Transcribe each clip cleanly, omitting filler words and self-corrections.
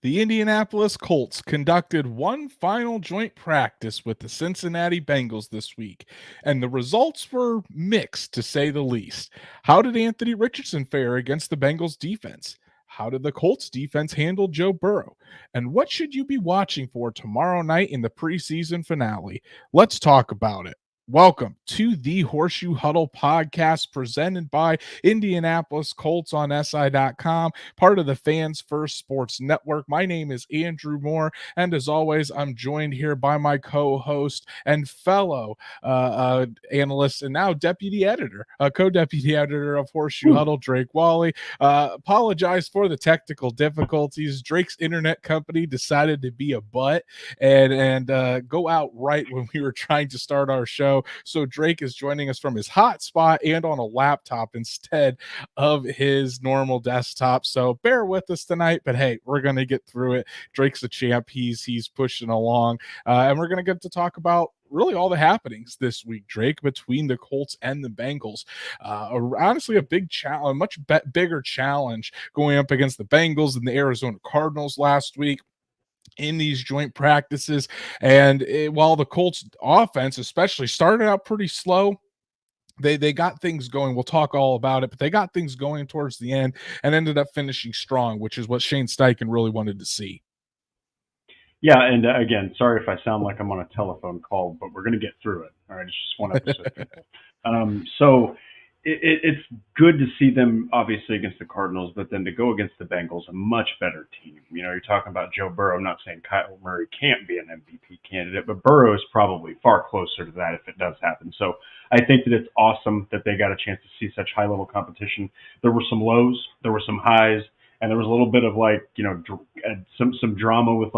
The Indianapolis Colts conducted one final joint practice with the Cincinnati Bengals this week, and the results were mixed to say the least. How did Anthony Richardson fare against the Bengals defense? How did the Colts defense handle Joe Burrow? And what should you be watching for tomorrow night in the preseason finale? Let's talk about it. Welcome to the Horseshoe Huddle Podcast presented by Indianapolis Colts on SI.com, part of the Fans First Sports Network. My name is Andrew Moore, and as always, I'm joined here by my co-host and fellow analyst and now deputy editor, co-deputy editor of Horseshoe Huddle, Drake Wally. Apologize for the technical difficulties. Drake's internet company decided to be a butt and go out right when we were trying to start our show. So Drake is joining us from his hotspot and on a laptop instead of his normal desktop. So bear with us tonight, but hey, we're going to get through it. Drake's a champ. He's pushing along, and we're going to get to talk about really all the happenings this week, Drake, between the Colts and the Bengals. Honestly, a big challenge, much bigger challenge going up against the Bengals and the Arizona Cardinals last week in these joint practices. And while the Colts offense especially started out pretty slow, they got things going. We'll talk all about it, but they got things going towards the end and ended up finishing strong, which is what Shane Steichen really wanted to see. Yeah, and again, sorry if I sound like I'm on a telephone call, but we're going to get through it. All right, it's just one episode, people. So it's good to see them, obviously, against the Cardinals, but then to go against the Bengals, a much better team. You know, you're talking about Joe Burrow. I'm not saying Kyle Murray can't be an MVP candidate, but Burrow is probably far closer to that if it does happen. So I think that it's awesome that they got a chance to see such high-level competition. There were some lows, there were some highs, and there was a little bit of some drama with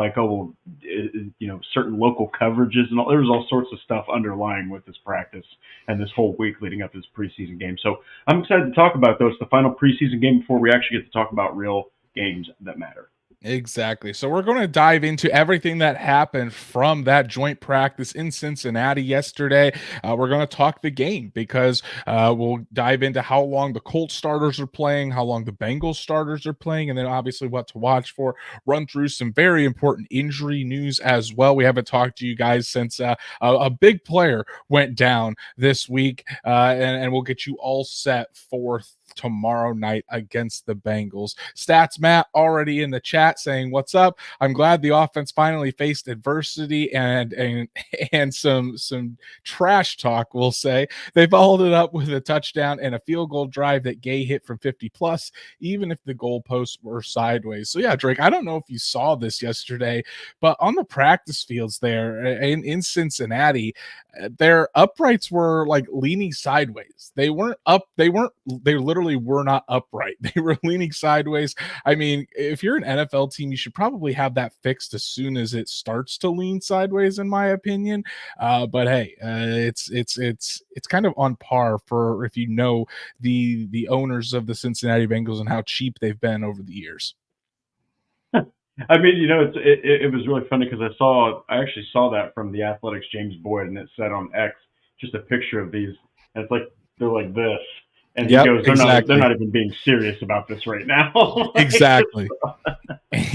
certain local coverages and all. There was all sorts of stuff underlying with this practice and this whole week leading up to this preseason game. So I'm excited to talk about those. The final preseason game before we actually get to talk about real games that matter. Exactly. So we're going to dive into everything that happened from that joint practice in Cincinnati yesterday. We're going to talk the game because we'll dive into how long the Colts starters are playing, how long the Bengals starters are playing, and then obviously what to watch for. Run through some very important injury news as well. We haven't talked to you guys since a big player went down this week, and we'll get you all set for tomorrow night against the Bengals. Stats Matt already in the chat saying what's up. I'm glad the offense finally faced adversity and some trash talk, we'll say. They followed it up with a touchdown and a field goal drive that Gay hit from 50 plus, even if the goalposts were sideways. So yeah, Drake, I don't know if you saw this yesterday, but on the practice fields there in Cincinnati, their uprights were like leaning sideways. They literally were not upright. They were leaning sideways. I mean, if you're an NFL team, you should probably have that fixed as soon as it starts to lean sideways, in my opinion. But hey, it's kind of on par for if you know the owners of the Cincinnati Bengals and how cheap they've been over the years. I mean, you know, it was really funny because I actually saw that from the Athletics' James Boyd, and it said on X just a picture of these, and it's like they're like this, and he goes, they're not even being serious about this right now. Exactly.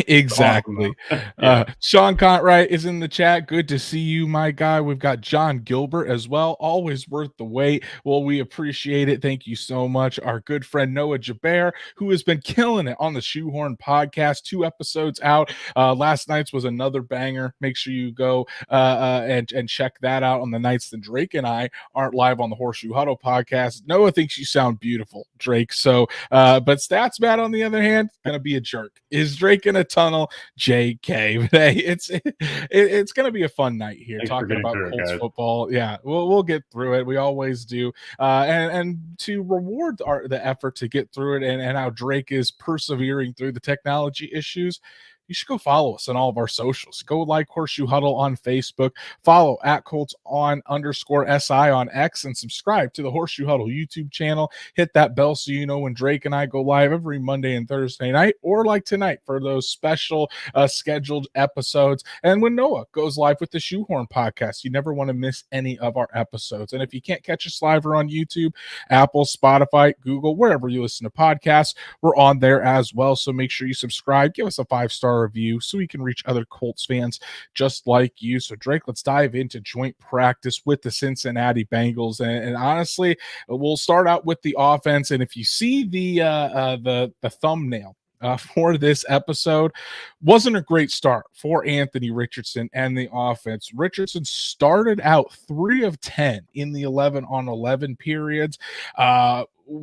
Exactly. Awesome, Sean Contright is in the chat. Good to see you, my guy. We've got John Gilbert as well. Always worth the wait. Well, we appreciate it. Thank you so much. Our good friend Noah Jaber, who has been killing it on the Shoehorn Podcast. 2 episodes out. Last night's was another banger. Make sure you go and check that out on the nights that Drake and I aren't live on the Horseshoe Huddle Podcast. Noah thinks you sound beautiful, Drake. So, but Stats Matt, on the other hand, gonna be a jerk. Is Drake in a tunnel? JK. But hey, it's gonna be a fun night here. Thanks talking about Colts football. Yeah, we'll get through it. We always do. And to reward the effort to get through it and how Drake is persevering through the technology issues, you should go follow us on all of our socials. Go like Horseshoe Huddle on Facebook, follow at Colts _SI on X, and subscribe to the Horseshoe Huddle YouTube channel. Hit that bell so you know when Drake and I go live every Monday and Thursday night, or like tonight for those special scheduled episodes. And when Noah goes live with the Shoehorn Podcast, you never want to miss any of our episodes. And if you can't catch us live or on YouTube, Apple, Spotify, Google, wherever you listen to podcasts, we're on there as well. So make sure you subscribe, give us a 5-star 5-star review so we can reach other Colts fans just like you. So, Drake, let's dive into joint practice with the Cincinnati Bengals. And honestly, we'll start out with the offense. And if you see the thumbnail for this episode, wasn't a great start for Anthony Richardson and the offense. Richardson started out 3 of 10 in the 11-on-11 periods.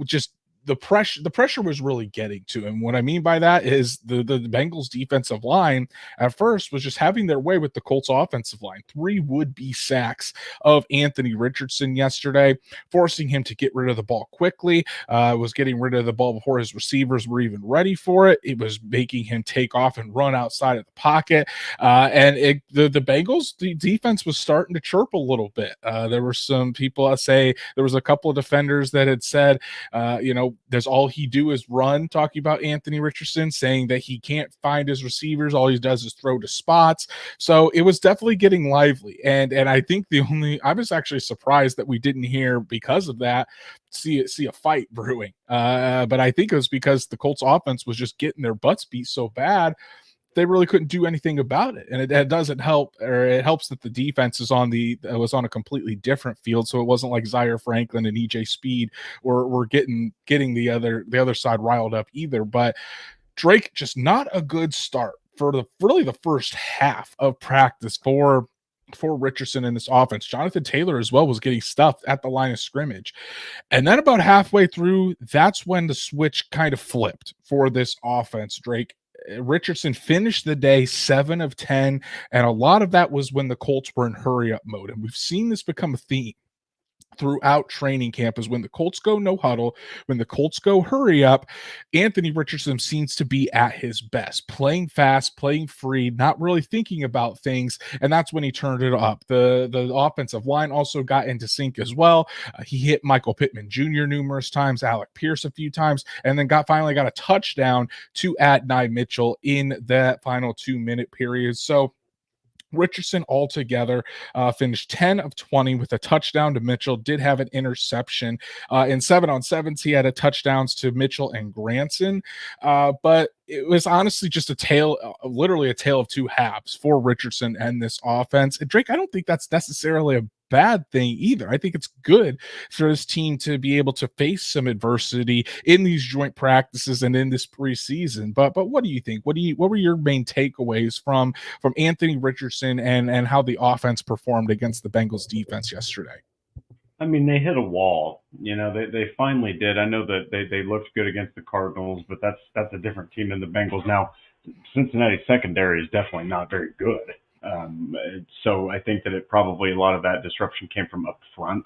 Just the pressure was really getting to him. What I mean by that is the Bengals defensive line at first was just having their way with the Colts offensive line. 3 would-be sacks of Anthony Richardson yesterday, forcing him to get rid of the ball quickly, was getting rid of the ball before his receivers were even ready for it. It was making him take off and run outside of the pocket. The Bengals, the defense was starting to chirp a little bit. There were some people say there was a couple of defenders that had said, there's all he do is run, talking about Anthony Richardson, saying that he can't find his receivers. All he does is throw to spots. So it was definitely getting lively. And I think I was actually surprised that we didn't hear, because of that, see a fight brewing. But I think it was because the Colts offense was just getting their butts beat so bad they really couldn't do anything about it. And it doesn't help, or it helps that the defense was on a completely different field. So it wasn't like Zaire Franklin and EJ Speed were getting the other side riled up either. But Drake, just not a good start for the first half of practice for Richardson in this offense. Jonathan Taylor as well was getting stuffed at the line of scrimmage. And then about halfway through, that's when the switch kind of flipped for this offense, Drake. Richardson finished the day 7 of 10, and a lot of that was when the Colts were in hurry-up mode. And we've seen this become a theme throughout training camp, is when the Colts go no huddle, when the Colts go hurry up, Anthony Richardson seems to be at his best, playing fast, playing free, not really thinking about things, and that's when he turned it up. The offensive line also got into sync as well. He hit Michael Pittman Jr. numerous times, Alec Pierce a few times, and then finally got a touchdown to Adonai Mitchell in that final 2-minute period. So Richardson altogether finished 10 of 20 with a touchdown to Mitchell, did have an interception. In 7-on-7s, he had touchdowns to Mitchell and Granson. But it was honestly just literally a tale of two halves for Richardson and this offense. And Drake, I don't think that's necessarily a bad thing either. I think it's good for this team to be able to face some adversity in these joint practices and in this preseason. But what do you think? What were your main takeaways from Anthony Richardson and how the offense performed against the Bengals defense yesterday? I mean, they hit a wall. They finally did. I know that they looked good against the Cardinals, but that's a different team than the Bengals. Now, Cincinnati's secondary is definitely not very good. So I think that a lot of that disruption came from up front.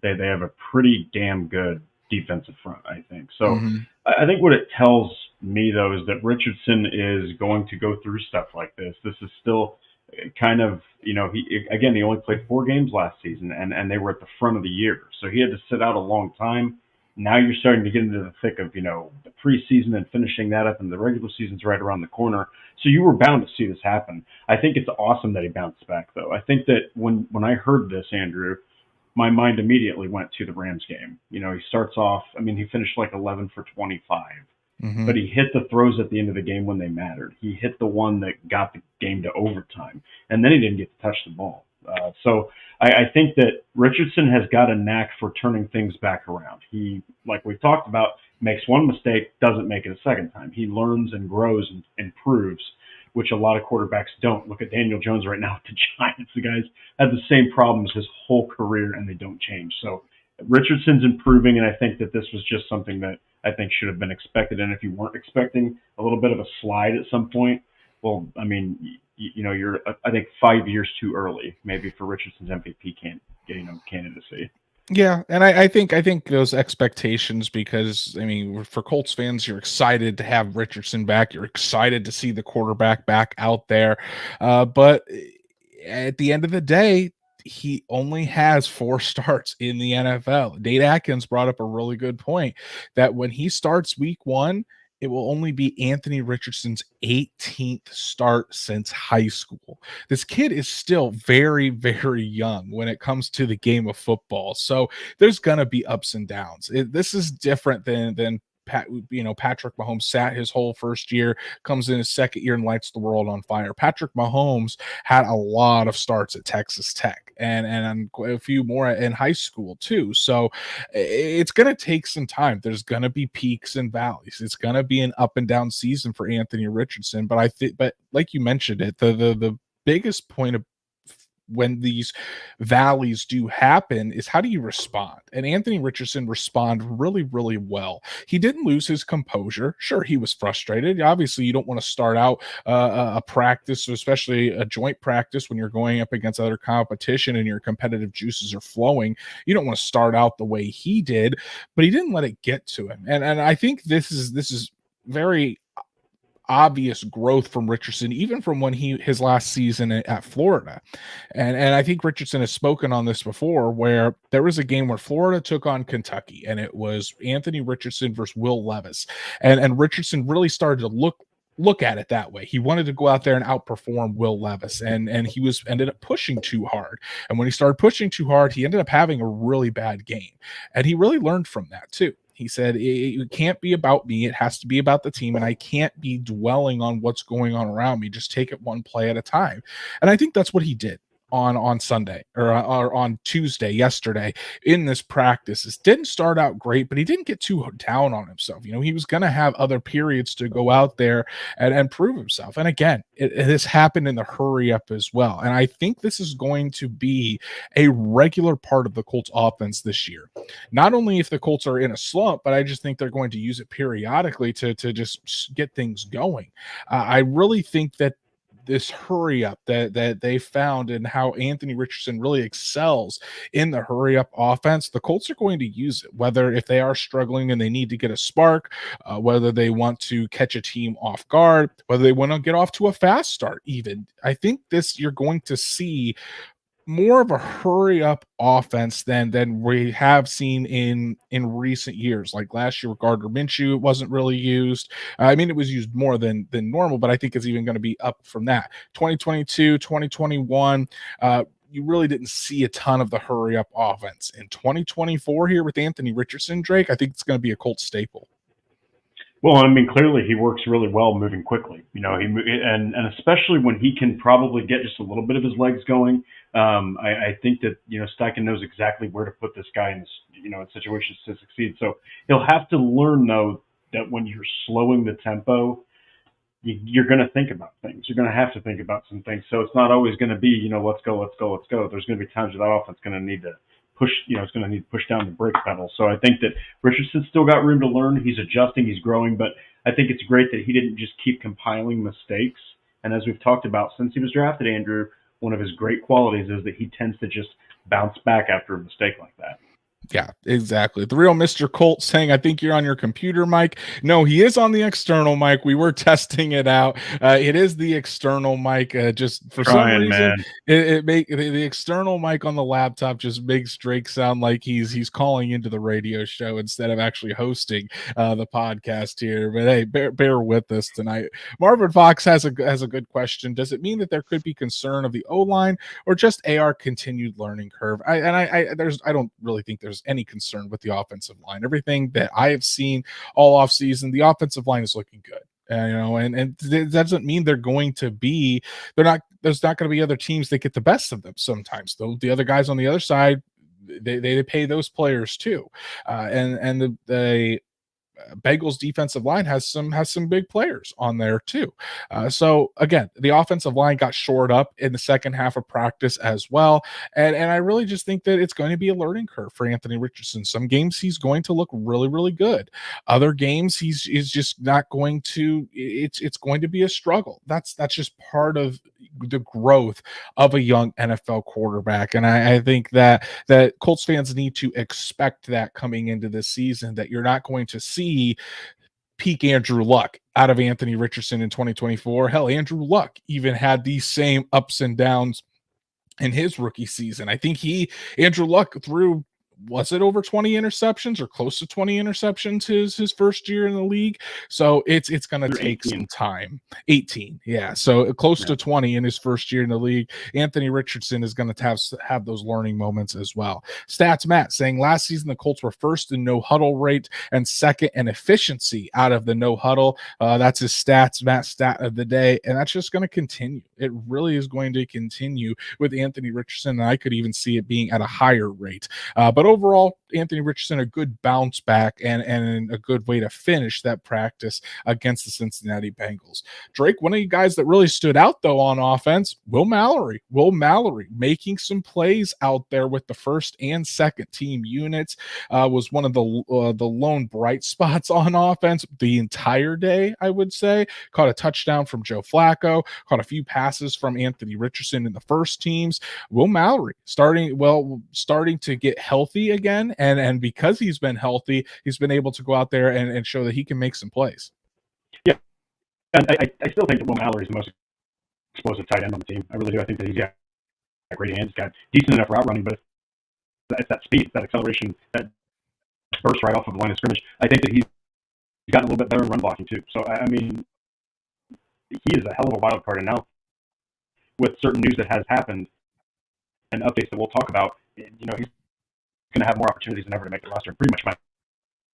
They have a pretty damn good defensive front, I think. So I think what it tells me, though, is that Richardson is going to go through stuff like this. This is still kind of, he only played 4 games last season, and they were at the front of the year. So he had to sit out a long time. Now you're starting to get into the thick of, the preseason and finishing that up, and the regular season's right around the corner. So you were bound to see this happen. I think it's awesome that he bounced back, though. I think that when I heard this, Andrew, my mind immediately went to the Rams game. He starts off, he finished like 11 for 25. But he hit the throws at the end of the game when they mattered. He hit the one that got the game to overtime, and then he didn't get to touch the ball. So I think that Richardson has got a knack for turning things back around. He, like we've talked about, makes one mistake, doesn't make it a second time. He learns and grows and improves, which a lot of quarterbacks don't. Look at Daniel Jones right now with the Giants. The guy's had the same problems his whole career, and they don't change. So Richardson's improving, and I think that this was just something that I think should have been expected. And if you weren't expecting a little bit of a slide at some point, well, you're, I think, 5 years too early, maybe, for Richardson's MVP candidacy. Yeah, and I think those expectations, because for Colts fans, you're excited to have Richardson back. You're excited to see the quarterback back out there, but at the end of the day, he only has 4 starts in the NFL. Nate Atkins brought up a really good point that when he starts week 1, it will only be Anthony Richardson's 18th start since high school. This kid is still very, very young when it comes to the game of football. So there's going to be ups and downs. This is different than Patrick Mahomes sat his whole first year, comes in his second year and lights the world on fire. Patrick Mahomes had a lot of starts at Texas Tech and a few more in high school too. So it's going to take some time. There's going to be peaks and valleys. It's going to be an up and down season for Anthony Richardson. But but like you mentioned it, the biggest point of when these valleys do happen is how do you respond? And Anthony Richardson responded really, really well. He didn't lose his composure. Sure, he was frustrated. Obviously, you don't want to start out a practice, especially a joint practice, when you're going up against other competition and your competitive juices are flowing. You don't want to start out the way he did, but he didn't let it get to him. And I think this is very obvious growth from Richardson, even from when his last season at Florida. And I think Richardson has spoken on this before, where there was a game where Florida took on Kentucky, and it was Anthony Richardson versus Will Levis. And Richardson really started to look at it that way. He wanted to go out there and outperform Will Levis, and he ended up pushing too hard. And when he started pushing too hard, he ended up having a really bad game. And he really learned from that too. He said, it can't be about me. It has to be about the team. And I can't be dwelling on what's going on around me. Just take it one play at a time. And I think that's what he did on Sunday or on Tuesday, yesterday in this practice. It didn't start out great, but he didn't get too down on himself. He was going to have other periods to go out there and prove himself. And again, this happened in the hurry up as well. And I think this is going to be a regular part of the Colts offense this year. Not only if the Colts are in a slump, but I just think they're going to use it periodically to just get things going. I really think that this hurry up that they found and how Anthony Richardson really excels in the hurry up offense, the Colts are going to use it, whether if they are struggling and they need to get a spark, whether they want to catch a team off guard, whether they want to get off to a fast start. Even I think you're going to see more of a hurry up offense than we have seen in recent years. Like last year with Gardner Minshew, it wasn't really used. I mean, it was used more than normal, but I think it's even going to be up from that. 2022, 2021, you really didn't see a ton of the hurry up offense. In 2024 here with Anthony Richardson, Drake, I think it's going to be a Colts staple. Well, I mean, clearly he works really well moving quickly. And especially when he can probably get just a little bit of his legs going. I think that Steichen knows exactly where to put this guy in in situations to succeed. So he'll have to learn though that when you're slowing the tempo, you're going to think about things. You're going to have to think about some things. So it's not always going to be let's go. There's going to be times that offense is going to need to push, it's going to need to push down the brake pedal. So I think that Richardson's still got room to learn. He's adjusting, he's growing, but I think it's great that he didn't just keep compiling mistakes. And as we've talked about since he was drafted, Andrew, one of his great qualities is that he tends to just bounce back after a mistake like that. Yeah, exactly. The real Mr. Colt saying, I think you're on your computer mic. No, he is on the external mic. We were testing it out. It is the external mic. Just for some reason, the external mic on the laptop just makes Drake sound like he's calling into the radio show instead of actually hosting the podcast here. But hey, bear with us tonight. Marvin Fox has a good question. Does it mean that there could be concern of the O-line or just AR continued learning curve? I don't really think there's any concern with the offensive line. Everything that I have seen all off season, the offensive line is looking good. And that doesn't mean there's not going to be other teams that get the best of them sometimes, though. The other guys on the other side, they pay those players too. And the Bengals defensive line has some big players on there too. So again, the offensive line got shored up in the second half of practice as well. And I really just think that it's going to be a learning curve for Anthony Richardson. Some games he's going to look really, really good. Other games he's just not going to, it's going to be a struggle. That's just part of the growth of a young NFL quarterback. And I think that Colts fans need to expect that coming into this season, that you're not going to see peak Andrew Luck out of Anthony Richardson in 2024. Hell, Andrew Luck even had these same ups and downs in his rookie season. I think Andrew Luck threw was it over 20 interceptions or close to 20 interceptions his first year in the league? So it's going to take 18. some time. 18, yeah. So close to 20 in his first year in the league. Anthony Richardson is going to have those learning moments as well. Stats Matt saying last season the Colts were first in no huddle rate and second in efficiency out of the no huddle. That's his Stats Matt stat of the day, and that's just going to continue. It really is going to continue with Anthony Richardson, and I could even see it being at a higher rate. But overall, Anthony Richardson, a good bounce back and a good way to finish that practice against the Cincinnati Bengals. Drake, one of you guys that really stood out, though, on offense, Will Mallory. Will Mallory making some plays out there with the first and second team units, was one of the lone bright spots on offense the entire day, I would say. Caught a touchdown from Joe Flacco, caught a few passes from Anthony Richardson in the first teams. Will Mallory starting to get healthy again, and because he's been healthy, he's been able to go out there and show that he can make some plays. Yeah, and I still think that Will Mallory is the most explosive tight end on the team. I really do. I think that he's got great hands, got decent enough route running, but it's that speed, that acceleration, that burst right off of the line of scrimmage. I think that he's gotten a little bit better in run blocking too. So I mean, he is a hell of a wild card. And now with certain news that has happened and updates that we'll talk about, he's going to have more opportunities than ever to make the roster. Pretty much might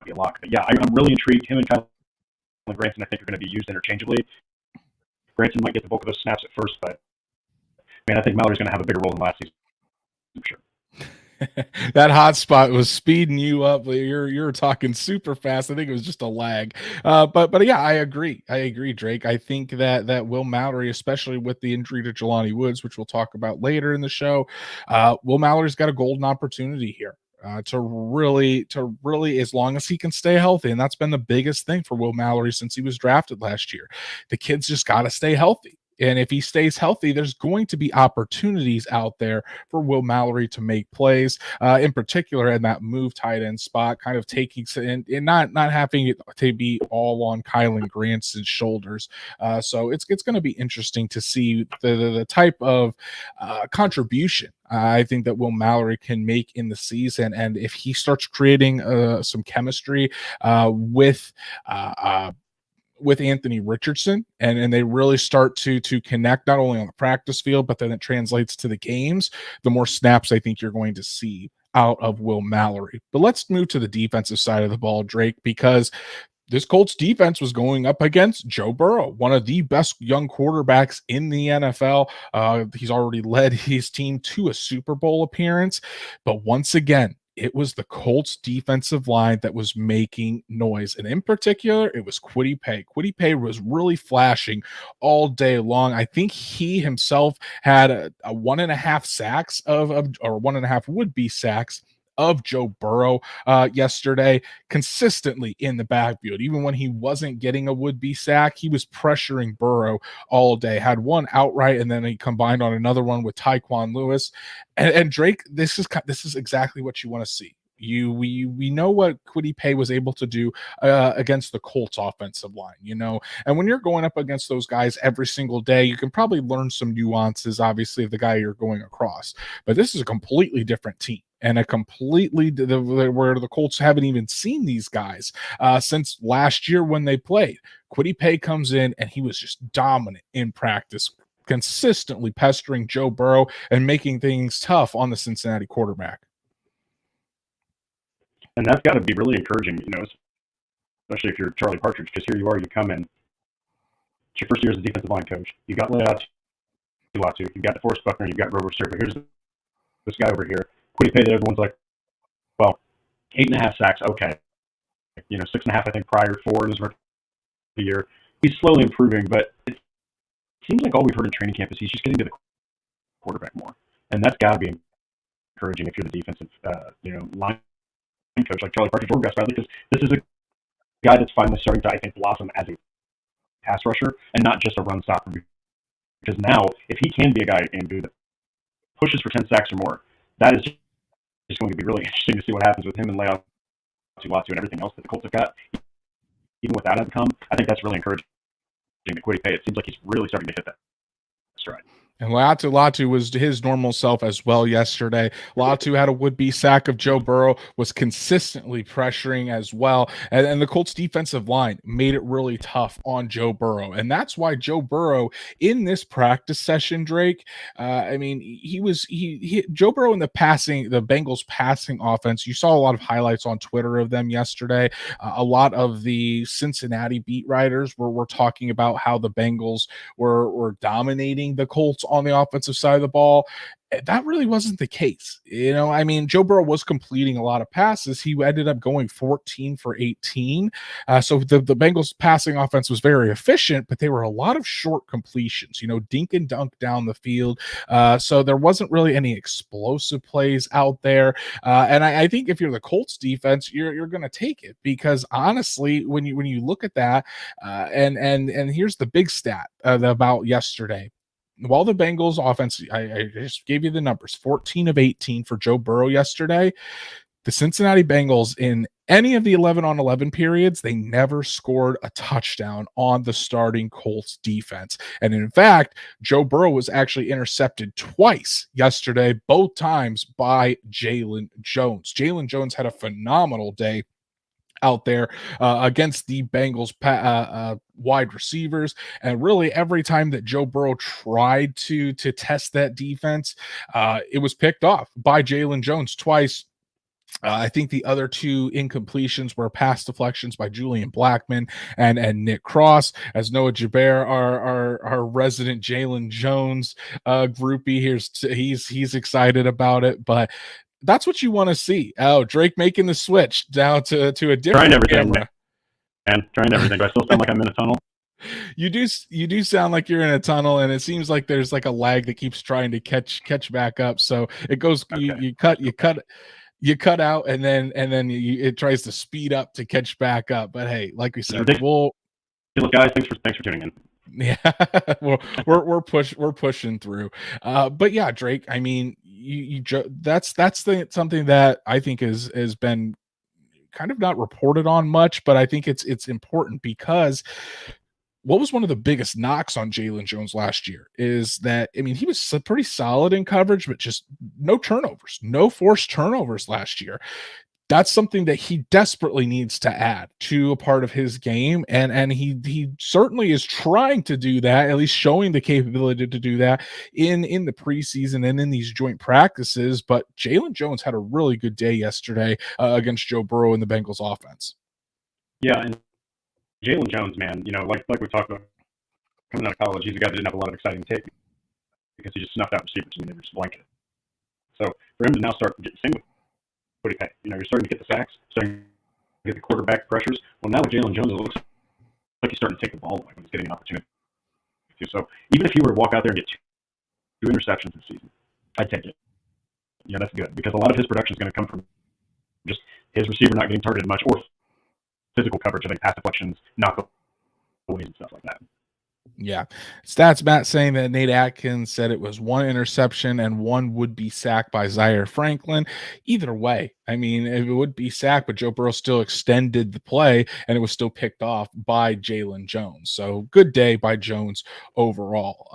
be a lock. But yeah, I'm really intrigued. Him and Kyle Granson, I think, are going to be used interchangeably. Granson might get the bulk of those snaps at first, but man, I think Mallory's going to have a bigger role than last season, for sure. That hot spot was speeding you up. You're talking super fast. I think it was just a lag. But yeah, I agree, Drake. I think that Will Mallory, especially with the injury to Jelani Woods, which we'll talk about later in the show, Will Mallory's got a golden opportunity here. To really, as long as he can stay healthy. And that's been the biggest thing for Will Mallory since he was drafted last year. The kid's just got to stay healthy. And if he stays healthy, there's going to be opportunities out there for Will Mallory to make plays, in particular in that move tight end spot, kind of taking and not having it to be all on Kylan Granson's shoulders. So it's going to be interesting to see the type of contribution I think that Will Mallory can make in the season. And if he starts creating some chemistry with Anthony Richardson, and they really start to connect not only on the practice field, but then it translates to the games, the more snaps I think you're going to see out of Will Mallory. But let's move to the defensive side of the ball, Drake, because this Colts defense was going up against Joe Burrow, one of the best young quarterbacks in the NFL. He's already led his team to a Super Bowl appearance, but once again, it was the Colts defensive line that was making noise. And in particular, it was Kwity Paye. Kwity Paye was really flashing all day long. I think he himself had a 1.5 sacks or 1.5 would-be sacks of Joe Burrow yesterday, consistently in the backfield. Even when he wasn't getting a would-be sack, he was pressuring Burrow all day. Had one outright, and then he combined on another one with Tyquan Lewis. And Drake, this is exactly what you want to see. We know what Kwity Paye was able to do against the Colts offensive line, and when you're going up against those guys every single day, you can probably learn some nuances, obviously, of the guy you're going across. But this is a completely different team. And a completely where the Colts haven't even seen these guys since last year when they played. Kwity Paye comes in and he was just dominant in practice, consistently pestering Joe Burrow and making things tough on the Cincinnati quarterback. And that's got to be really encouraging, especially if you're Charlie Partridge, because here you are, you come in. It's your first year as a defensive line coach. You got laid out to Latu. You've got DeForest Buckner. You've got Grover Stewart. Here's this guy over here. Kwity Paye, everyone's like, well, 8.5 sacks, okay. 6.5, I think, prior, 4 in his rookie year. He's slowly improving, but it seems like all we've heard in training camp is he's just getting to the quarterback more. And that's got to be encouraging if you're the defensive, line coach like Charlie Partridge or Gus Bradley, because this is a guy that's finally starting to, I think, blossom as a pass rusher and not just a run stopper. Because now, if he can be a guy that pushes for 10 sacks or more, that is just going to be really interesting to see what happens with him and layout to Latu and everything else that the Colts have got. Even with that outcome, I think that's really encouraging to Kwity Paye. It seems like he's really starting to hit that stride. And Latu was his normal self as well yesterday. Latu had a would-be sack of Joe Burrow, was consistently pressuring as well. And the Colts defensive line made it really tough on Joe Burrow. And that's why Joe Burrow in this practice session, Drake, I mean, Joe Burrow in the Bengals passing offense, you saw a lot of highlights on Twitter of them yesterday. A lot of the Cincinnati beat writers were talking about how the Bengals were dominating the Colts on the offensive side of the ball. That really wasn't the case. I mean, Joe Burrow was completing a lot of passes. He ended up going 14 for 18. So the Bengals passing offense was very efficient, but they were a lot of short completions, dink and dunk down the field. So there wasn't really any explosive plays out there. And I think if you're the Colts defense, you're going to take it, because honestly, when you look at that, and here's the big stat about yesterday. While the Bengals offense, I just gave you the numbers, 14 of 18 for Joe Burrow yesterday. The Cincinnati Bengals, in any of the 11-on-11 periods, they never scored a touchdown on the starting Colts defense. And in fact, Joe Burrow was actually intercepted twice yesterday, both times by Jalen Jones. Jalen Jones had a phenomenal day out there against the Bengals wide receivers. And really every time that Joe Burrow tried to test that defense, it was picked off by Jalen Jones twice. I think the other two incompletions were pass deflections by Julian Blackmon and Nick Cross. As Noah Jaber, our resident Jalen Jones groupie, he's excited about it, but that's what you want to see. Oh, Drake making the switch down to a different camera. Trying everything. Do I still sound like I'm in a tunnel? You do sound like you're in a tunnel, and it seems like there's like a lag that keeps trying to catch back up. So it goes, okay. you cut out, and then it tries to speed up to catch back up. But hey, like we said, look, guys, thanks for tuning in. Yeah, we're pushing through. But yeah, Drake, I mean, that's something that I think has been kind of not reported on much, but I think it's important, because what was one of the biggest knocks on Jalen Jones last year is that, I mean, he was pretty solid in coverage, but just no turnovers, no forced turnovers last year. That's something that he desperately needs to add to a part of his game. And he certainly is trying to do that, at least showing the capability to do that in the preseason and in these joint practices. But Jalen Jones had a really good day yesterday against Joe Burrow in the Bengals offense. Yeah, and Jalen Jones, man, like we talked about coming out of college, he's a guy that didn't have a lot of exciting tape because he just snuffed out receivers and they were just blanketed. So for him to now start getting single, what do you pay? You're starting to get the sacks, starting to get the quarterback pressures. Well, now with Jalen Jones, it looks like he's starting to take the ball away when he's getting an opportunity to. So even if he were to walk out there and get two interceptions this season, I'd take it. That's good, because a lot of his production is going to come from just his receiver not getting targeted much, or physical coverage, I think pass deflections, knockaways, and stuff like that. Yeah. Stats Matt saying that Nate Atkins said it was one interception and one would-be sack by Zaire Franklin. Either way, I mean, it would be sacked, but Joe Burrow still extended the play, and it was still picked off by Jalen Jones. So good day by Jones overall.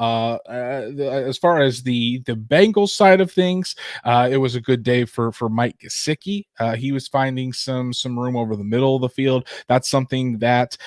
As far as the Bengals side of things, it was a good day for Mike Gesicki. He was finding some room over the middle of the field. That's something that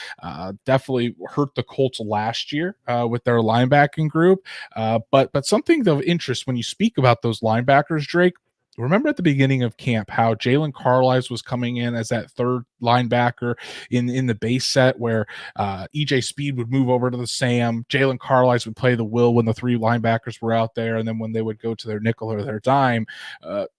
definitely hurt the Colts last year with their linebacking group. But something of interest when you speak about those linebackers, Drake, remember at the beginning of camp how Jalen Carlisle was coming in as that third linebacker in the base set, where EJ Speed would move over to the Sam, Jalen Carlisle would play the will when the three linebackers were out there, and then when they would go to their nickel or their dime,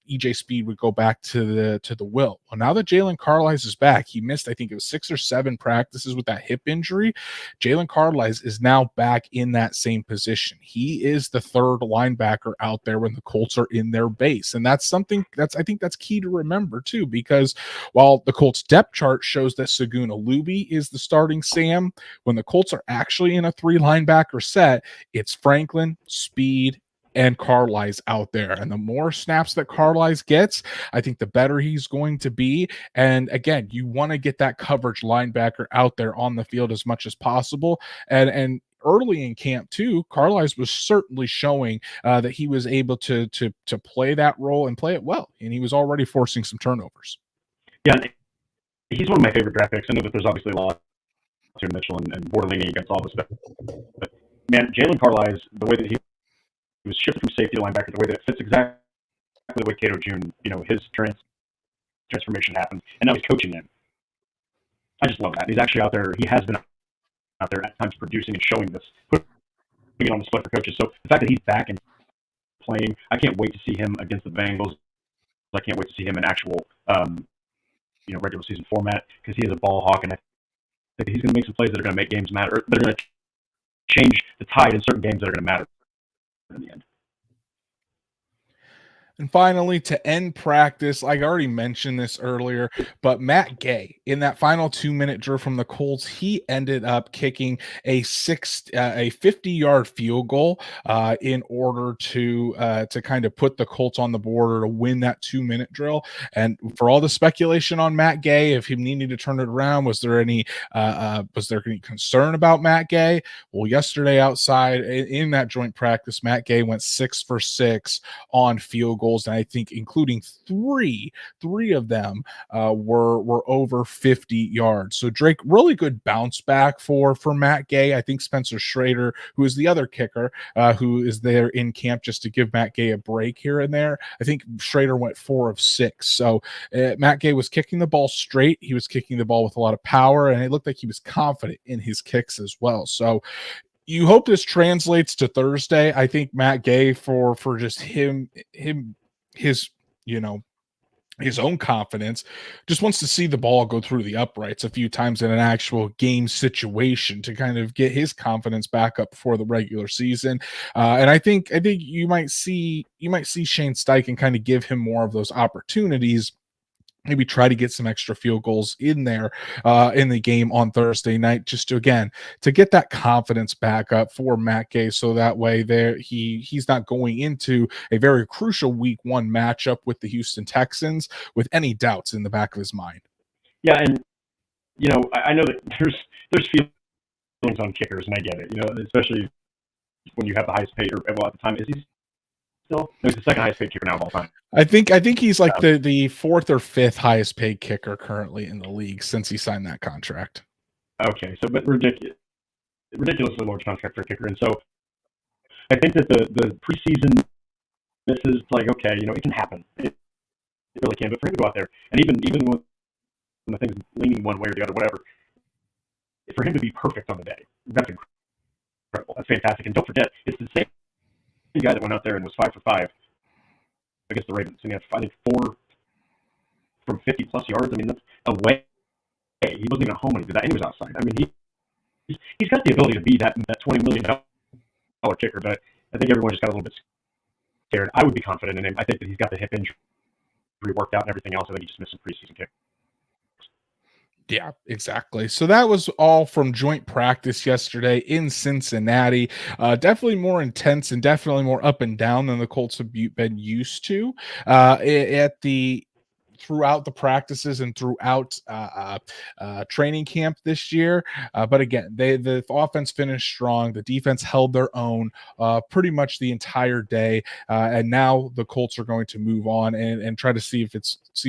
EJ Speed would go back to the will. Well, now that Jalen Carlisle is back, he missed, I think it was 6 or 7 practices with that hip injury. Jalen Carlisle is now back in that same position. He is the third linebacker out there when the Colts are in their base, and that's something I think that's key to remember too, because while the Colts depth chart shows that Segun Alubi is the starting Sam, when the Colts are actually in a 3 linebacker set, it's Franklin, Speed, and Carlisle's out there. And the more snaps that Carlisle gets, I think the better he's going to be. And again, you want to get that coverage linebacker out there on the field as much as possible. And early in camp too, Carlisle was certainly showing that he was able to play that role and play it well, and he was already forcing some turnovers. Yeah, he's one of my favorite draft picks. I know that there's obviously a lot to Mitchell and border leaning against all this stuff, but man, Jalen Carlisle, the way that he was shifted from safety to linebacker, the way that it fits exactly the way Cato June, his transformation happened, and now he's coaching them. I just love that. He's actually out there. He has been out there at times producing and showing this, putting it on display for coaches. So the fact that he's back and playing, I can't wait to see him against the Bengals. I can't wait to see him in actual, regular season format, because he is a ball hawk, and I think he's going to make some plays that are going to make games matter. They're going to change the tide in certain games that are going to matter in the end. And finally, to end practice, I already mentioned this earlier, but Matt Gay, in that final 2-minute drill from the Colts, he ended up kicking a 50-yard field goal in order to kind of put the Colts on the board or to win that 2-minute drill. And for all the speculation on Matt Gay, if he needed to turn it around, was there any concern about Matt Gay? Well, yesterday outside in that joint practice, Matt Gay went 6 for 6 on field goals. And I think including three of them were over 50 yards. So Drake, really good bounce back for Matt Gay. I think Spencer Schrader, who is the other kicker, who is there in camp just to give Matt Gay a break here and there, I think Schrader went 4 of 6. So Matt Gay was kicking the ball straight. He was kicking the ball with a lot of power, and it looked like he was confident in his kicks as well. So you hope this translates to Thursday. I think Matt Gay, for just his own confidence, just wants to see the ball go through the uprights a few times in an actual game situation to kind of get his confidence back up before the regular season. And I think you might see Shane Steichen kind of give him more of those opportunities. Maybe try to get some extra field goals in there in the game on Thursday night, just to get that confidence back up for Matt Gay, so that way he's not going into a very crucial week 1 matchup with the Houston Texans with any doubts in the back of his mind. Yeah, and I know that there's feelings on kickers, and I get it. Especially when you have the highest paid, or well, at the time, is he still? No, he's the second highest paid kicker now of all time. I think he's like the 4th or 5th highest paid kicker currently in the league since he signed that contract. Okay, so but ridiculously large contract for a kicker, and so I think that the preseason, this is like, okay, it can happen. It really can. But for him to go out there, and even when the thing's leaning one way or the other, whatever, for him to be perfect on the day, that's incredible. That's fantastic. And don't forget, it's the same guy that went out there and was 5 for 5 against the Ravens, and he had, I think, 4 from 50+ yards. I mean, that's away. He wasn't even at home when he did that, and he was outside. I mean, he's got the ability to be that $20 million kicker, but I think everyone just got a little bit scared. I would be confident in him. I think that he's got the hip injury worked out and everything else. I think he just missed some preseason kicks. Yeah, exactly. So that was all from joint practice yesterday in Cincinnati. Definitely more intense and definitely more up and down than the Colts have been used to throughout the practices and throughout training camp this year. But again, the offense finished strong. The defense held their own pretty much the entire day. And now the Colts are going to move on and try to see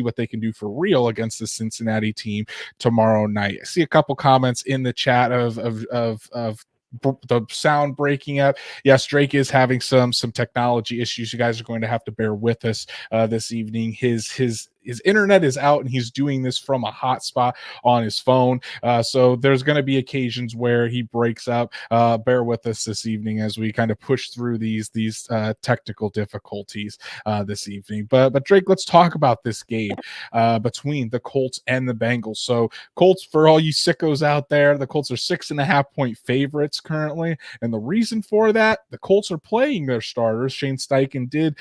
what they can do for real against the Cincinnati team tomorrow night. I see a couple comments in the chat of the sound breaking up. Yes, Drake is having some technology issues. You guys are going to have to bear with us this evening. His internet is out, and he's doing this from a hotspot on his phone. So there's going to be occasions where he breaks up. Bear with us this evening as we kind of push through these technical difficulties this evening. But Drake, let's talk about this game between the Colts and the Bengals. So Colts, for all you sickos out there, the Colts are 6.5-point favorites currently. And the reason for that, the Colts are playing their starters. Shane Steichen did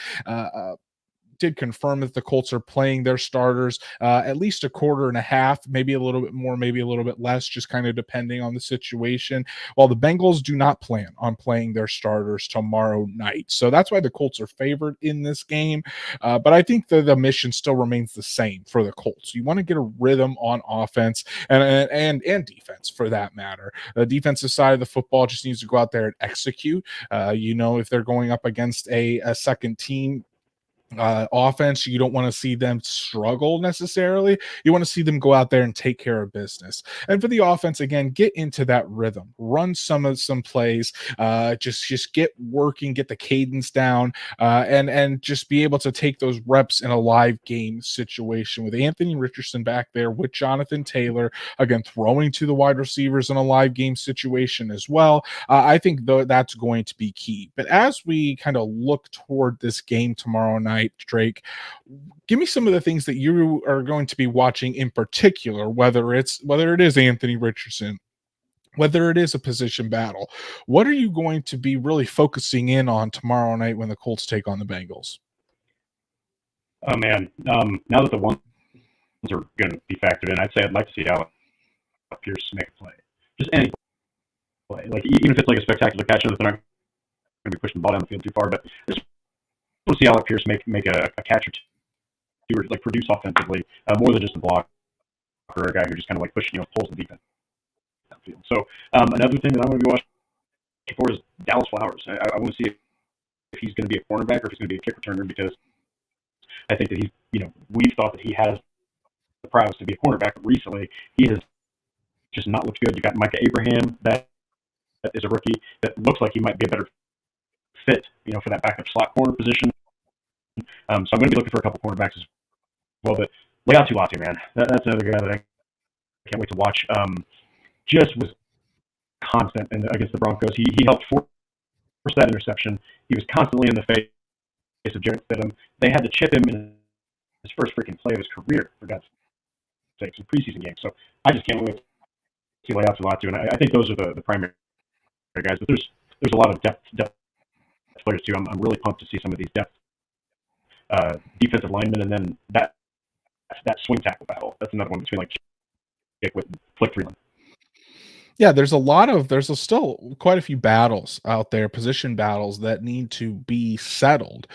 did confirm that the Colts are playing their starters at least a quarter and a half, maybe a little bit more, maybe a little bit less, just kind of depending on the situation. While the Bengals do not plan on playing their starters tomorrow night. So that's why the Colts are favored in this game. But I think the mission still remains the same for the Colts. You want to get a rhythm on offense and defense for that matter. The defensive side of the football just needs to go out there and execute. If they're going up against a second team offense, you don't want to see them struggle necessarily. You want to see them go out there and take care of business. And for the offense, again, get into that rhythm, run some plays, just get working, get the cadence down, and just be able to take those reps in a live game situation with Anthony Richardson back there with Jonathan Taylor, again, throwing to the wide receivers in a live game situation as well. I think that's going to be key. But as we kind of look toward this game tomorrow night, Drake, give me some of the things that you are going to be watching in particular, whether it is Anthony Richardson, whether it is a position battle. What are you going to be really focusing in on tomorrow night when the Colts take on the Bengals? Oh man, now that the ones are going to be factored in, I'd say I'd like to see Alec Pierce make a play, just any play, like even if it's like a spectacular catch, that they're not going to be pushing the ball down the field too far, but just want to see Alec Pierce make a catch or two, or like produce offensively, more than just a block or a guy who just kind of like pulls the defense downfield. So another thing that I'm going to be watching for is Dallas Flowers. I want to see if he's going to be a cornerback or if he's going to be a kick returner, because I think that we've thought that he has the prowess to be a cornerback, but recently he has just not looked good. You got Micah Abraham that is a rookie that looks like he might be a better fit, for that backup slot corner position. So I'm going to be looking for a couple cornerbacks as well. But Leatu Latu, man, that's another guy that I can't wait to watch. Just was constant against the Broncos. He helped force that interception. He was constantly in the face of Jarrett Stidham. They had to chip him in his first freaking play of his career, for God's sake, in preseason game. So I just can't wait to see Leatu Latu, and I think those are the primary guys. But there's a lot of depth players too. I'm really pumped to see some of these depth defensive linemen, and then that swing tackle battle. That's another one between like Jake Witt and Flick Freeland. Yeah, there's still quite a few battles out there, position battles that need to be settled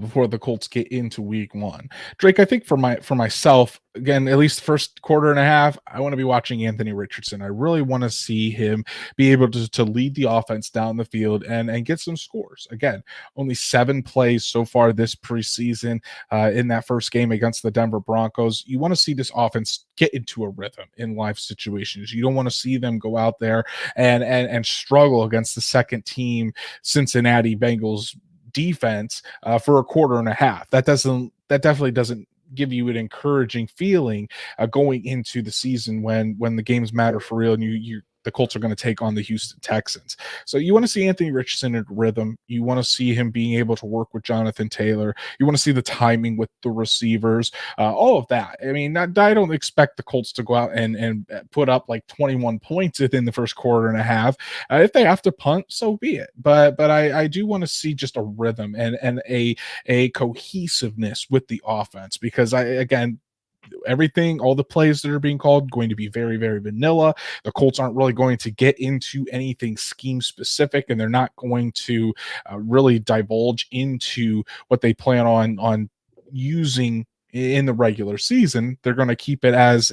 before the Colts get into week one. Drake, I think for myself, again, at least the first quarter and a half, I want to be watching Anthony Richardson. I really want to see him be able to lead the offense down the field and get some scores. Again, only 7 plays so far this preseason in that first game against the Denver Broncos. You want to see this offense get into a rhythm in live situations. You don't want to see them go out there and struggle against the second team Cincinnati Bengals defense for a quarter and a half. That definitely doesn't give you an encouraging feeling going into the season when the games matter for real and the Colts are going to take on the Houston Texans. So you want to see Anthony Richardson in rhythm. You want to see him being able to work with Jonathan Taylor. You want to see the timing with the receivers, all of that. I mean, I don't expect the Colts to go out and put up like 21 points within the first quarter and a half. If they have to punt, so be it. But I do want to see just a rhythm and a cohesiveness with the offense, because all the plays that are being called going to be very, very vanilla. The Colts aren't really going to get into anything scheme specific, and they're not going to really divulge into what they plan on using in the regular season. They're going to keep it as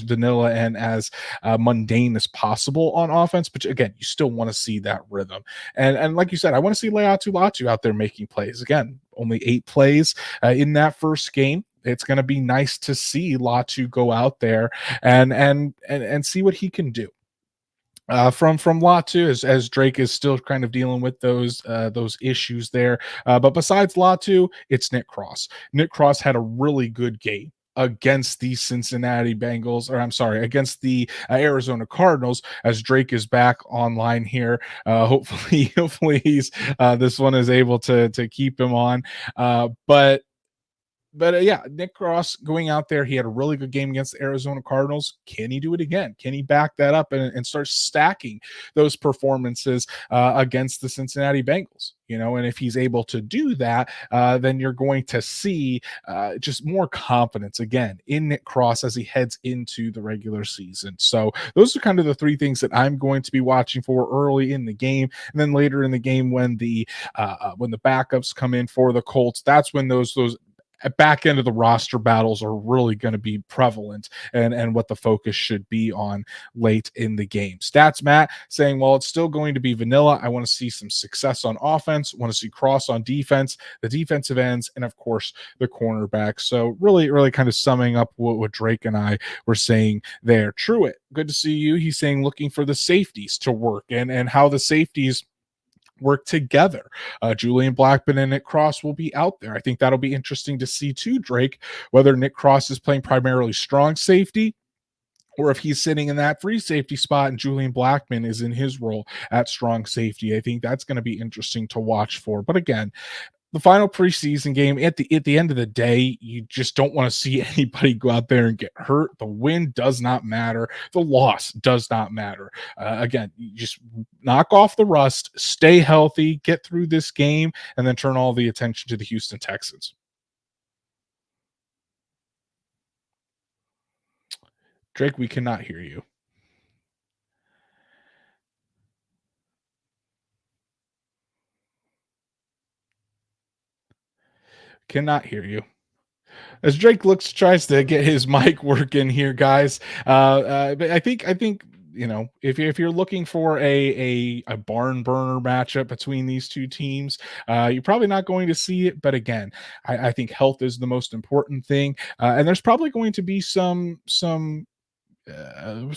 vanilla and as mundane as possible on offense. But again, you still want to see that rhythm. And like you said, I want to see Leatu Latu out there making plays. Again, only 8 plays in that first game. It's going to be nice to see Latu go out there and see what he can do. From Latu, as Drake is still kind of dealing with those issues there. But besides Latu, it's Nick Cross. Nick Cross had a really good game against the Cincinnati Bengals, or I'm sorry, against the Arizona Cardinals, as Drake is back online here. Hopefully he's this one is able to keep him on. But But yeah, Nick Cross going out there, he had a really good game against the Arizona Cardinals. Can he do it again? Can he back that up and start stacking those performances against the Cincinnati Bengals? And if he's able to do that, then you're going to see just more confidence again in Nick Cross as he heads into the regular season. So those are kind of the three things that I'm going to be watching for early in the game, and then later in the game when the backups come in for the Colts, that's when those back end of the roster battles are really going to be prevalent and what the focus should be on late in the game. Stats Matt saying, well, it's still going to be vanilla. I want to see some success on offense, want to see Cross on defense, the defensive ends, and of course the cornerbacks. So really kind of summing up what Drake and I were saying there. Truitt, good to see you. He's saying looking for the safeties to work and how the safeties work together. Julian Blackman and Nick Cross will be out there. I think that'll be interesting to see too, Drake, whether Nick Cross is playing primarily strong safety or if he's sitting in that free safety spot and Julian Blackman is in his role at strong safety. I think that's going to be interesting to watch for. But again, the final preseason game, at the end of the day, you just don't want to see anybody go out there and get hurt. The win does not matter. The loss does not matter. Again, you just knock off the rust, stay healthy, get through this game, and then turn all the attention to the Houston Texans. Drake, we cannot hear you. Cannot hear you. As Drake tries to get his mic working here, guys. But I think if you're looking for a barn burner matchup between these two teams, you're probably not going to see it. But again, I think health is the most important thing, and there's probably going to be some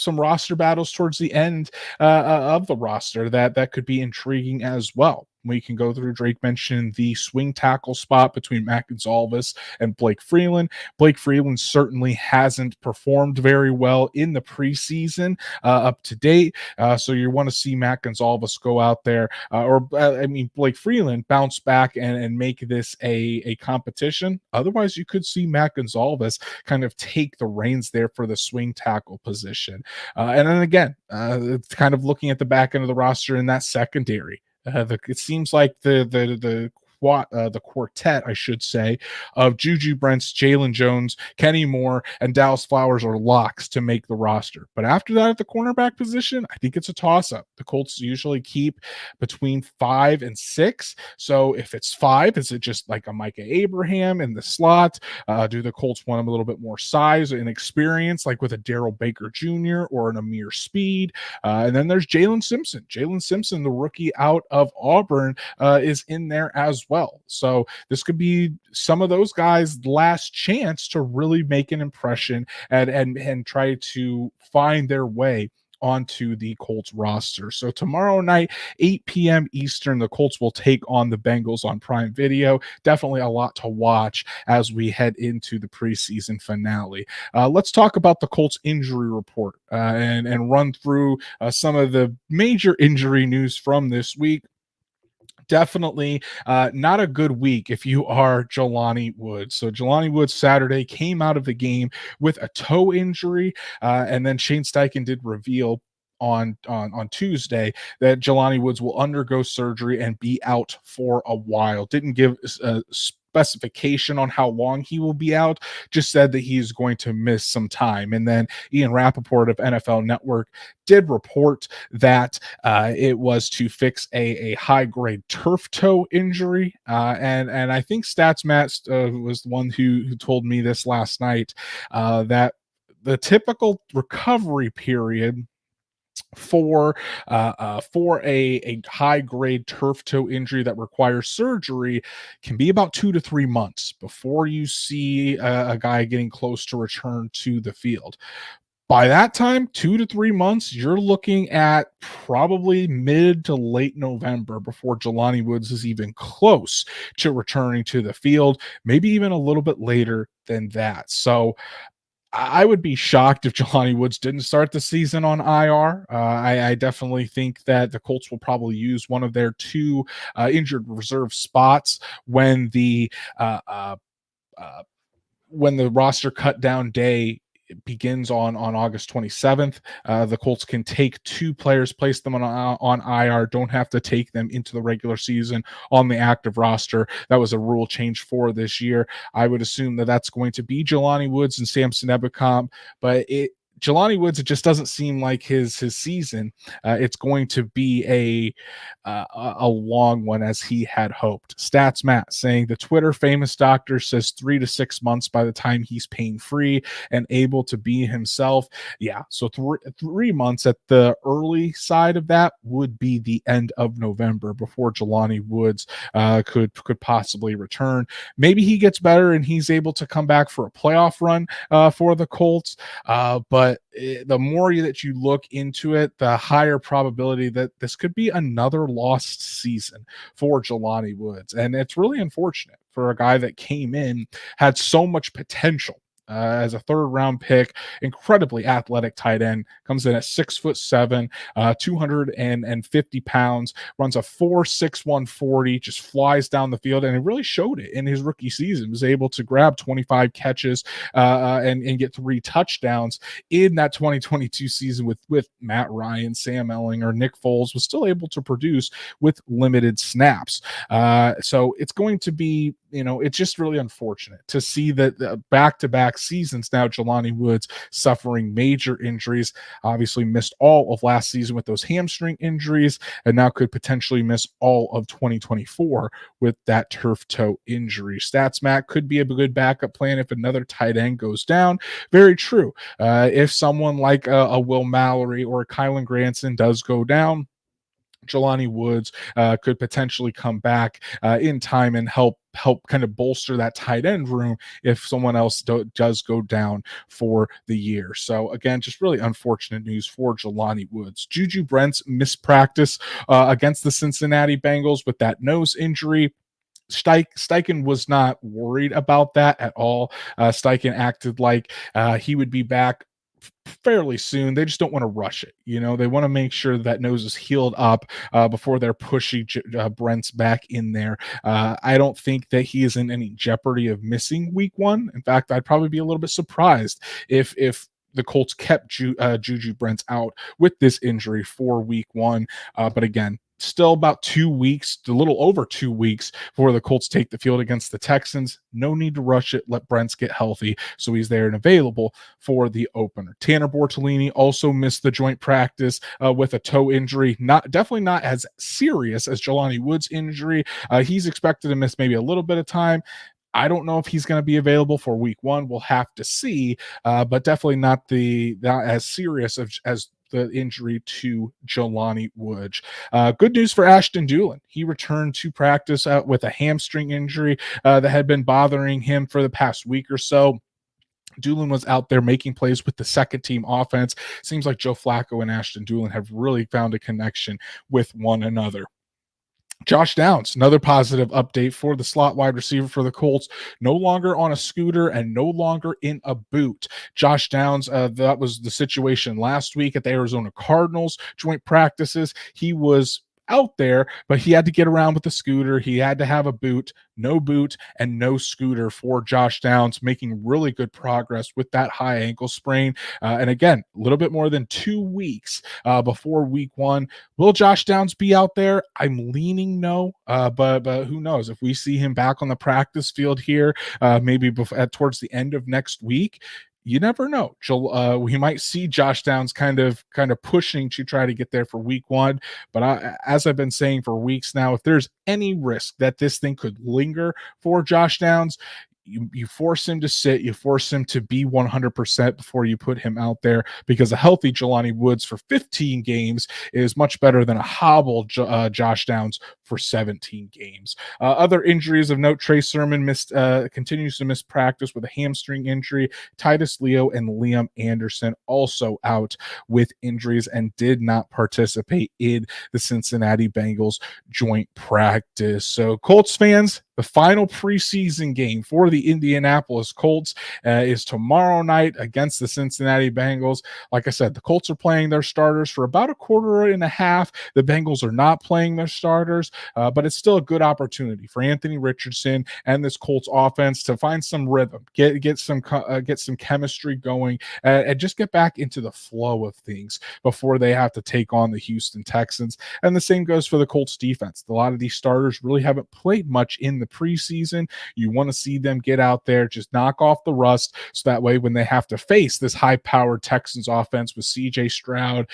roster battles towards the end of the roster that could be intriguing as well. We can go through. Drake mentioned the swing tackle spot between Matt Gonzalez and Blake Freeland. Blake Freeland certainly hasn't performed very well in the preseason up to date. So you want to see Matt Gonzalez go out there, Blake Freeland bounce back and make this a competition. Otherwise, you could see Matt Gonzalez kind of take the reins there for the swing tackle position. And then again, it's kind of looking at the back end of the roster in that secondary. It seems like the quartet, I should say, of Juju Brents, Jalen Jones, Kenny Moore, and Dallas Flowers are locks to make the roster. But after that, at the cornerback position, I think it's a toss-up. The Colts usually keep between 5 and 6. So if it's 5, is it just like a Micah Abraham in the slot? Do the Colts want a little bit more size and experience, like with a Darrell Baker Jr. or an Amir Speed? And then there's Jalen Simpson. Jalen Simpson, the rookie out of Auburn, is in there as well. So this could be some of those guys' last chance to really make an impression and try to find their way onto the Colts roster. So tomorrow night, 8 p.m. Eastern, the Colts will take on the Bengals on Prime Video. Definitely a lot to watch as we head into the preseason finale. Let's talk about the Colts injury report and run through some of the major injury news from this week. Definitely not a good week if you are Jelani Woods. So Jelani Woods Saturday came out of the game with a toe injury, and then Shane Steichen did reveal on Tuesday that Jelani Woods will undergo surgery and be out for a while. Didn't give specification on how long he will be out, just said that he's going to miss some time. And then Ian Rappaport of NFL Network did report that it was to fix a high-grade turf toe injury. And I think Stats Matt was the one who told me this last night, that the typical recovery period for a high grade turf toe injury that requires surgery can be about 2 to 3 months before you see a guy getting close to return to the field. By that time, 2 to 3 months, you're looking at probably mid to late November before Jelani Woods is even close to returning to the field, maybe even a little bit later than that. So I would be shocked if Jelani Woods didn't start the season on IR. I definitely think that the Colts will probably use one of their 2 injured reserve spots when the when the roster cut down day begins on August 27th. The Colts can take 2 players, place them on IR, don't have to take them into the regular season on the active roster. That was a rule change for this year. I would assume that that's going to be Jelani Woods and Samson Ebukam, but Jelani Woods, it just doesn't seem like his season. It's going to be a long one as he had hoped. Stats Matt saying the Twitter famous doctor says 3 to 6 months by the time he's pain free and able to be himself. Yeah, so 3 months at the early side of that would be the end of November before Jelani Woods could possibly return. Maybe he gets better and he's able to come back for a playoff run for the Colts. But the more that you look into it, the higher probability that this could be another lost season for Jelani Woods. And it's really unfortunate for a guy that came in, had so much potential. As a 3rd round pick, incredibly athletic tight end, comes in at 6'7", 250 pounds, runs a 4.61 40, just flies down the field, and it really showed it in his rookie season. Was able to grab 25 catches and get 3 touchdowns in that 2022 season with Matt Ryan, Sam Ellinger, Nick Foles. Was still able to produce with limited snaps. So it's going to be, it's just really unfortunate to see that back-to-back seasons now, Jelani Woods suffering major injuries, obviously missed all of last season with those hamstring injuries, and now could potentially miss all of 2024 with that turf toe injury. Stats Matt could be a good backup plan if another tight end goes down. Very true. If someone like a Will Mallory or a Kylan Granson does go down, Jelani Woods could potentially come back in time and help kind of bolster that tight end room if someone else does go down for the year. So again, just really unfortunate news for Jelani Woods. Juju Brents missed practice against the Cincinnati Bengals with that nose injury. Steichen was not worried about that at all. Steichen acted like he would be back fairly soon. They just don't want to rush it. They want to make sure that nose is healed up before they're pushing Brent's back in there. I don't think that he is in any jeopardy of missing week 1. In fact, I'd probably be a little bit surprised if the Colts kept Juju Brents out with this injury for week 1. But again, still about 2 weeks, a little over 2 weeks before the Colts take the field against the Texans. No need to rush it. Let Brents get healthy so he's there and available for the opener. Tanner Bortolini also missed the joint practice with a toe injury. Definitely not as serious as Jelani Woods' injury. He's expected to miss maybe a little bit of time. I don't know if he's going to be available for week 1. We'll have to see, but definitely not as serious as the injury to Jelani Woods. Good news for Ashton Dulin. He returned to practice with a hamstring injury that had been bothering him for the past week or so. Dulin was out there making plays with the second team offense. Seems like Joe Flacco and Ashton Dulin have really found a connection with one another. Josh Downs, another positive update for the slot wide receiver for the Colts, no longer on a scooter and no longer in a boot. Josh Downs, that was the situation last week at the Arizona Cardinals joint practices. He was out there, but he had to get around with the scooter. He had to have a boot, no boot, and no scooter for Josh Downs, making really good progress with that high ankle sprain. And again, a little bit more than 2 weeks before week 1. Will Josh Downs be out there? I'm leaning no, but who knows? If we see him back on the practice field here, maybe towards the end of next week, you never know. We might see Josh Downs kind of pushing to try to get there for week 1. But as I've been saying for weeks now, if there's any risk that this thing could linger for Josh Downs, you force him to sit, you force him to be 100% before you put him out there, because a healthy Jelani Woods for 15 games is much better than a hobbled Josh Downs for 17 games. Other injuries of note: Trey Sermon continues to miss practice with a hamstring injury. Titus Leo and Liam Anderson also out with injuries and did not participate in the Cincinnati Bengals joint practice. So Colts fans, The final preseason game for the Indianapolis Colts is tomorrow night against the Cincinnati Bengals. Like I said, the Colts are playing their starters for about a quarter and a half. The Bengals are not playing their starters, but it's still a good opportunity for Anthony Richardson and this Colts offense to find some rhythm, get some chemistry going, and just get back into the flow of things before they have to take on the Houston Texans. And the same goes for the Colts defense. A lot of these starters really haven't played much in the preseason. You want to see them get out there, just knock off the rust, so that way when they have to face this high-powered Texans offense with C.J. Stroud,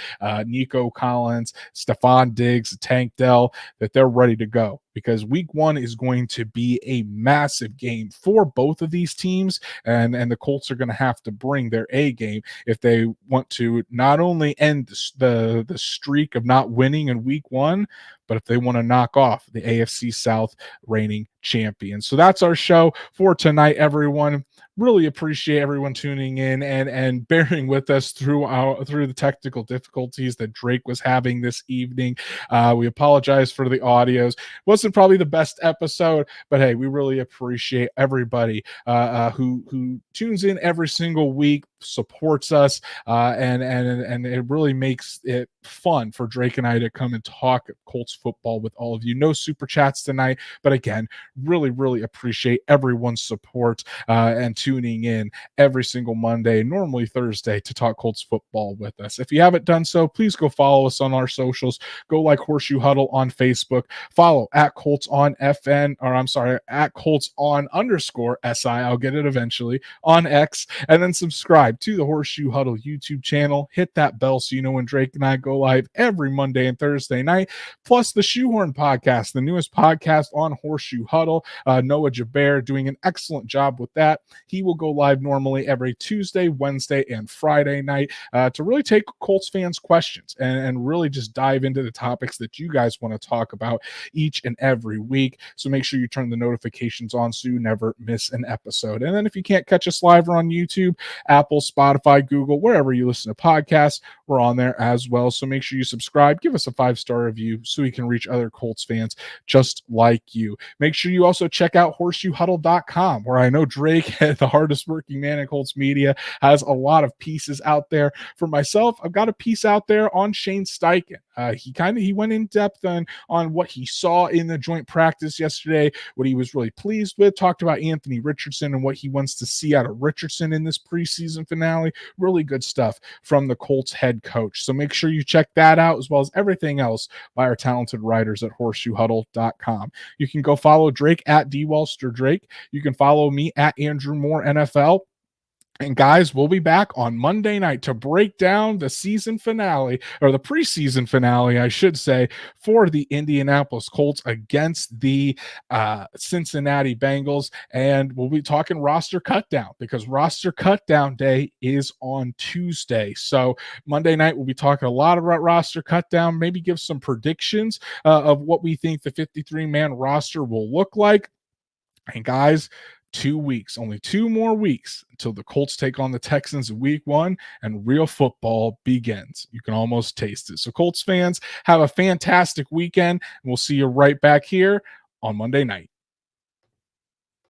Nico Collins, Stephon Diggs, Tank Dell, that they're ready to go. Because week one is going to be a massive game for both of these teams, and the Colts are going to have to bring their A game if they want to not only end the streak of not winning in week one, but if they want to knock off the AFC South reigning champion. So that's our show for tonight, everyone. Really appreciate everyone tuning in and bearing with us through the technical difficulties that Drake was having this evening. We apologize for the audios. Wasn't probably the best episode, but hey, we really appreciate everybody who tunes in every single week, supports us, and it really makes it fun for Drake and I to come and talk Colts football with all of you. No super chats tonight, but again, really appreciate everyone's support and tuning in every single Monday, normally Thursday, to talk Colts football with us. If you haven't done so, please go follow us on our socials. Go like Horseshoe Huddle on Facebook. Follow at Colts on FN, or I'm sorry, at Colts on _SI. I'll get it eventually on X, and then subscribe to the Horseshoe Huddle YouTube channel. Hit that bell so you know when Drake and I go live every Monday and Thursday night. Plus the Shoehorn Podcast, the newest podcast on Horseshoe Huddle. Noah Jaber doing an excellent job with that. He will go live normally every Tuesday, Wednesday, and Friday night to really take Colts fans' questions and really just dive into the topics that you guys want to talk about each and every week. So make sure you turn the notifications on so you never miss an episode. And then if you can't catch us live on YouTube, Apple, Spotify, Google, wherever you listen to podcasts, we're on there as well. So make sure you subscribe, give us a 5-star review so we can reach other Colts fans just like you. Make sure you also check out horseshoehuddle.com, where I know Drake, the hardest working man in Colts media, has a lot of pieces out there. For myself, I've got a piece out there on Shane Steichen. He went in depth on what he saw in the joint practice yesterday, what he was really pleased with, talked about Anthony Richardson and what he wants to see out of Richardson in this preseason finale. Really good stuff from the Colts head coach. So make sure you check that out, as well as everything else by our talented writers at horseshoehuddle.com. You can go follow Drake at DWalsterDrake. You can follow me at Andrew Moore NFL. And guys, we'll be back on Monday night to break down the season finale, or the preseason finale, I should say, for the Indianapolis Colts against the Cincinnati Bengals. And we'll be talking roster cutdown, because roster cutdown day is on Tuesday. So Monday night, we'll be talking a lot about roster cutdown, maybe give some predictions of what we think the 53-man roster will look like. And guys, 2 weeks, only 2 more weeks until the Colts take on the Texans in week one and real football begins. You can almost taste it. So Colts fans, have a fantastic weekend, and we'll see you right back here on Monday night.